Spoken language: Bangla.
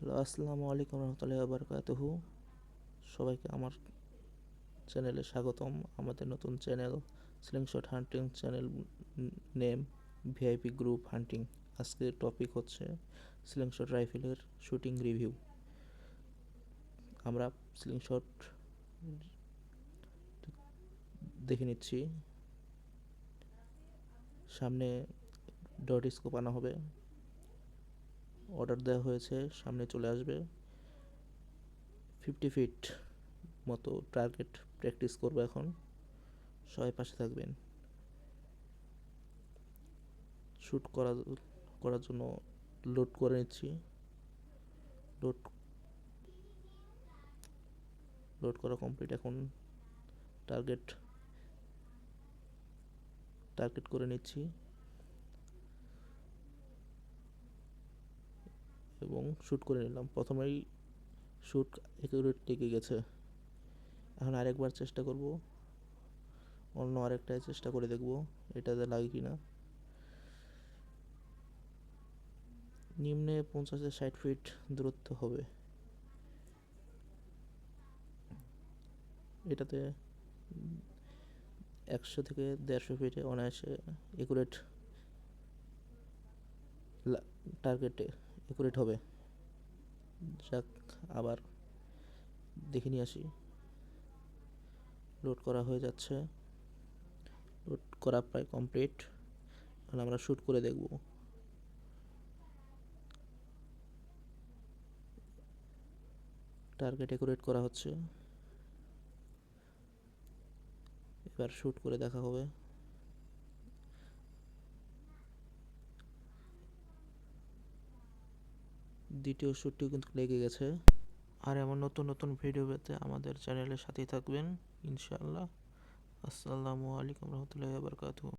হ্যালো, আসসালামু আলাইকুম রহমতুল্লাহি ওয়া বারাকাতুহু। সবাইকে আমার চ্যানেলে স্বাগতম। আমাদের নতুন চ্যানেল স্লিংশট হান্টিং চ্যানেল, নেম ভিআইপি গ্রুপ হান্টিং। আজকের টপিক হচ্ছে স্লিংশট রাইফেলের শুটিং রিভিউ। আমরা স্লিংশট দেখে নিচ্ছি। সামনে ডট স্কোপ আনা হবে, অর্ডার দেওয়া হয়েছে, সামনে চলে আসবে। 50 ফিট মতো টার্গেট প্র্যাকটিস করবো এখন। সবাই পাশে থাকবেন। শ্যুট করার জন্য লোড করে নিচ্ছি। লোড লোড করা কমপ্লিট। এখন টার্গেট করে নিচ্ছি এবং শ্যুট করে নিলাম। প্রথমেই শ্যুট একুরেট লেগে গেছে। এখন আরেকবার চেষ্টা করব, অন্য আরেকটায় চেষ্টা করে দেখব এটাতে লাগে কি না। নিম্নে 50-60 ফিট দূরত্ব হবে। এটাতে 100 থেকে 150 ফিটে অনায়াসে একুরেট টার্গেটে একুরেট হবে। যাক, আবার দেখে নিয়ে আসি। লোড করা হয়ে যাচ্ছে, লোড করা প্রায় কমপ্লিট। এখন আমরা শ্যুট করে দেখব। টার্গেট একুরেট করা হচ্ছে, এবার শ্যুট করে দেখা হবে। দ্বিতীয় শ্যুটটিও কিন্তু লেগে গেছে। আর এমন নতুন নতুন ভিডিও পেতে আমাদের চ্যানেলের সাথেই থাকবেন ইনশাআল্লাহ। আসসালামু আলাইকুম রহমতুল্লাহি ওয়া বারাকাতুহু।